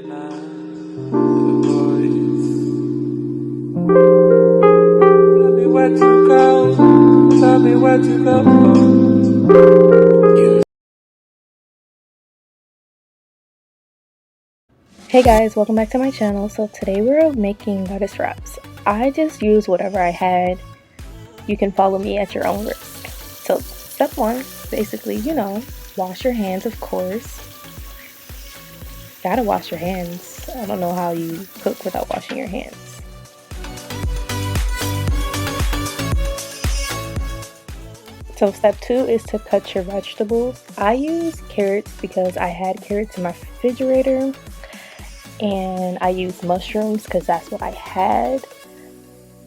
Hey guys, welcome back to my channel. So today we're making lettuce wraps. I just used whatever I had. You can follow me at your own risk. So step one, basically, wash your hands, of course. Gotta wash your hands. I don't know how you cook without washing your hands. So step two is to cut your vegetables. I use carrots because I had carrots in my refrigerator. And I use mushrooms because that's what I had.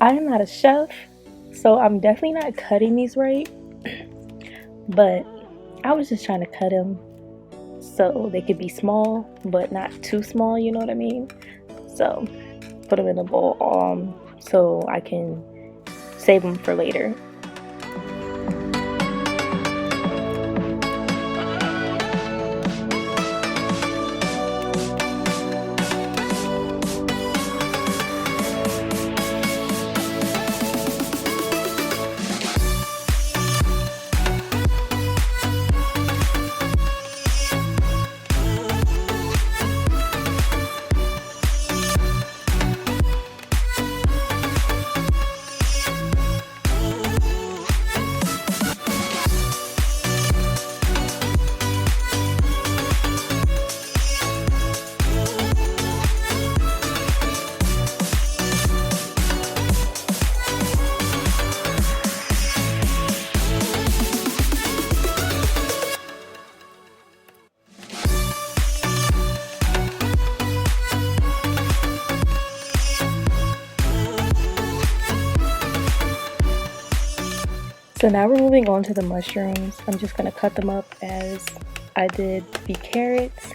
I am not a chef, so I'm definitely not cutting these right, but I was just trying to cut them so they could be small but not too small, you know what I mean? So put them in a bowl so I can save them for later. So now we're moving on to the mushrooms. I'm just going to cut them up as I did the carrots.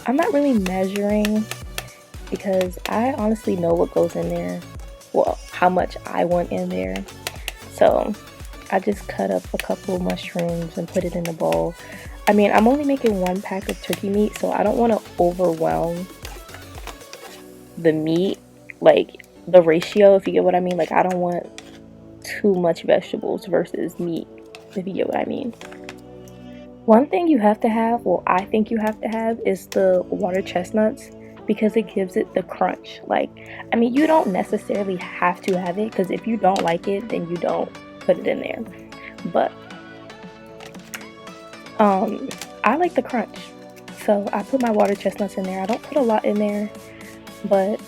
I'm not really measuring because I honestly know what goes in there. Well, how much I want in there. So I just cut up a couple mushrooms and put it in a bowl. I mean, I'm only making 1 pack of turkey meat, so I don't want to overwhelm the meat, like the ratio, if you get what I mean. Like, I don't want too much vegetables versus meat, if you get what I mean. One thing you have to have, well, I think you have to have, is the water chestnuts because it gives it the crunch. Like, I mean, you don't necessarily have to have it because if you don't like it, then you don't put it in there. But I like the crunch, so I put my water chestnuts in there. I don't put a lot in there, but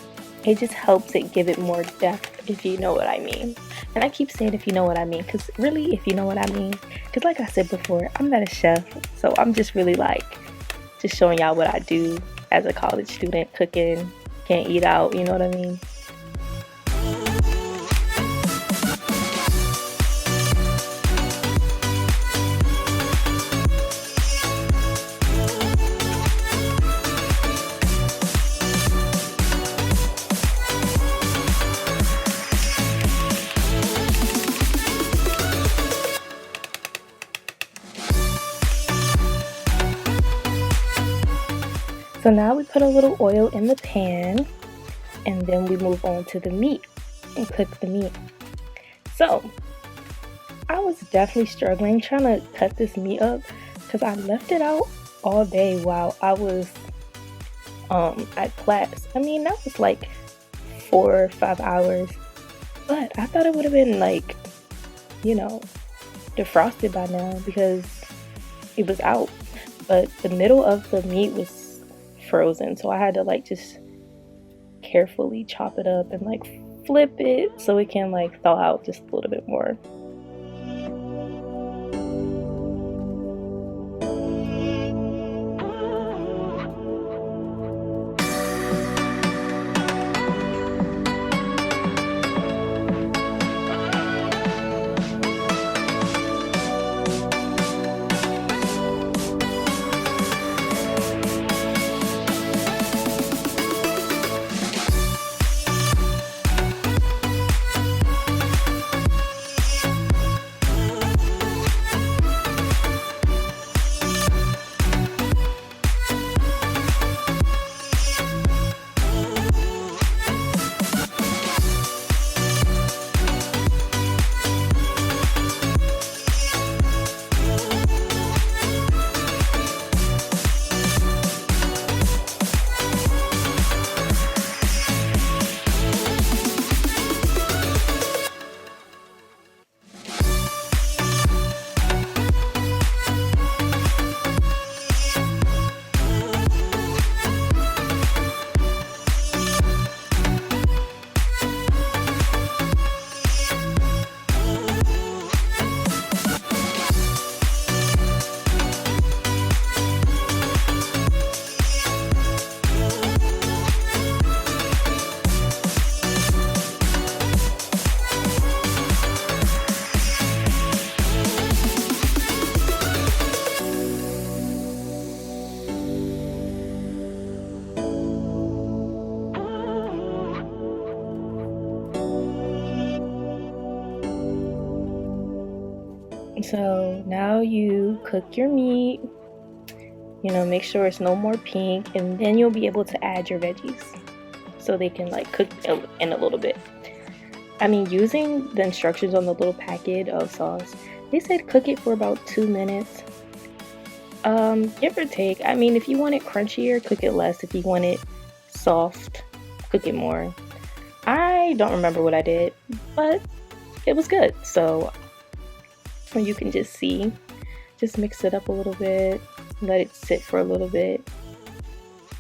it just helps it give it more depth, if you know what I mean. And I keep saying if you know what I mean, because really, if you know what I mean, because like I said before, I'm not a chef, so I'm just really like just showing y'all what I do as a college student, cooking, can't eat out, you know what I mean? So now we put a little oil in the pan and then we move on to the meat and cook the meat. So I was definitely struggling trying to cut this meat up because I left it out all day while I was at class. I mean, that was like 4 or 5 hours, but I thought it would have been like, defrosted by now because it was out, but the middle of the meat was frozen, so I had to like just carefully chop it up and like flip it so it can like thaw out just a little bit more. So now you cook your meat, make sure it's no more pink, and then you'll be able to add your veggies so they can like cook in a little bit. I mean, using the instructions on the little packet of sauce, they said cook it for about 2 minutes. Give or take. I mean, if you want it crunchier, cook it less. If you want it soft, cook it more. I don't remember what I did, but it was good. So you can just see, just mix it up a little bit, let it sit for a little bit,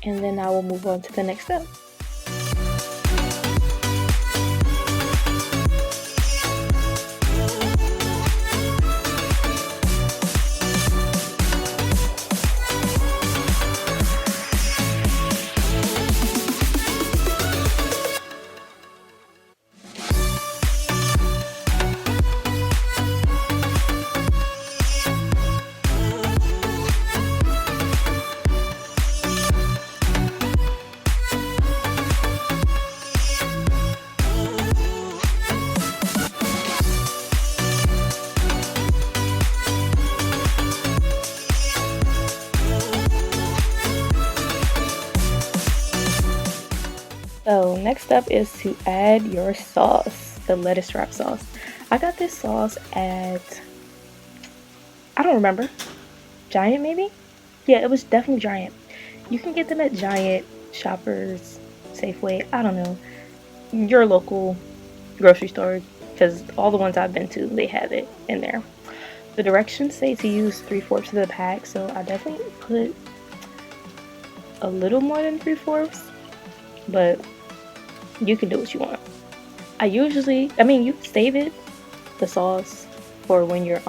and then I will move on to the next step. So next up is to add your sauce, the lettuce wrap sauce. I got this sauce at, I don't remember, Giant maybe? Yeah, it was definitely Giant. You can get them at Giant, Shoppers, Safeway, I don't know, your local grocery store, because all the ones I've been to, they have it in there. The directions say to use 3/4 of the pack, so I definitely put a little more than 3/4, but you can do what you want. You save it, the sauce, for when you're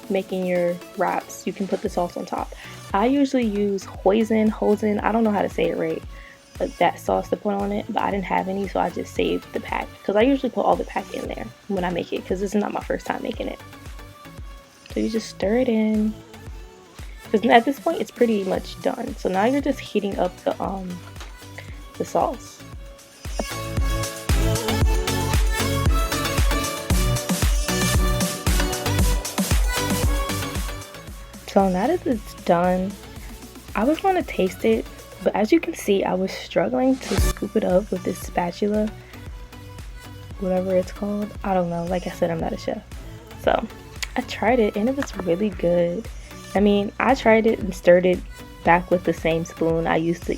making your wraps. You can put the sauce on top. I usually use hoisin, I don't know how to say it right, but that sauce to put on it, but I didn't have any, so I just saved the pack, because I usually put all the pack in there when I make it, because this is not my first time making it. So you just stir it in, because at this point it's pretty much done. So now you're just heating up the sauce. So now that it's done, I was going to taste it, but as you can see, I was struggling to scoop it up with this spatula, whatever it's called. I don't know. Like I said, I'm not a chef. So I tried it and it was really good. I mean, I tried it and stirred it back with the same spoon I used to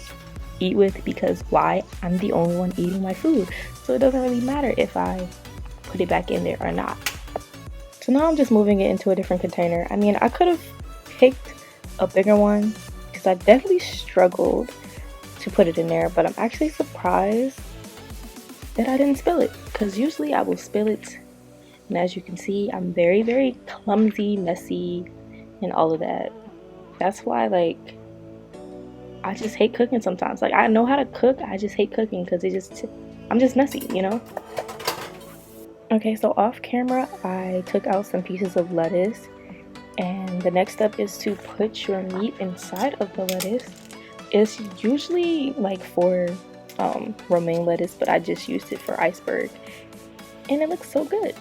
eat with, because why? I'm the only one eating my food. So it doesn't really matter if I put it back in there or not. So now I'm just moving it into a different container. I mean, I could have picked a bigger one, because I definitely struggled to put it in there, but I'm actually surprised that I didn't spill it, because usually I will spill it, and as you can see, I'm very, very clumsy, messy, and all of that. That's why, like, I just hate cooking sometimes. Like, I know how to cook, I just hate cooking because I'm just messy, Okay, so off camera, I took out some pieces of lettuce, and the next step is to put your meat inside of the lettuce. It's usually like for romaine lettuce, but I just used it for iceberg, and it looks so good.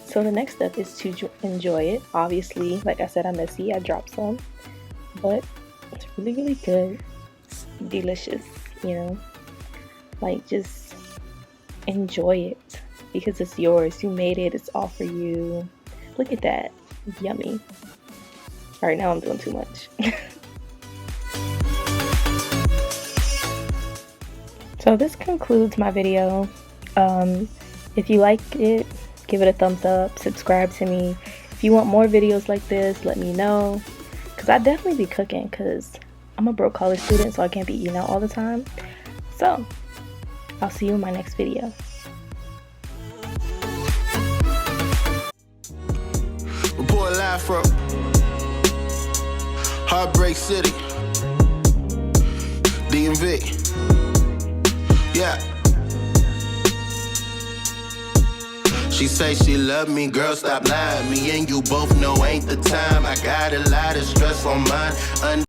So the next step is to enjoy it. Obviously, like I said, I'm messy, I dropped some, but it's really, really good. It's delicious, like, just enjoy it, because it's yours. You made it, it's all for you. Look at that, yummy. All right, now I'm doing too much. So this concludes my video. If you liked it, give it a thumbs up, subscribe to me. If you want more videos like this, let me know, because I definitely be cooking, because I'm a broke college student, so I can't be eating out all the time. So I'll see you in my next video. Report live from Heartbreak City, DMV. Yeah. She say she love me, girl, stop lying. Me and you both know ain't the time. I got a lot of stress on mine.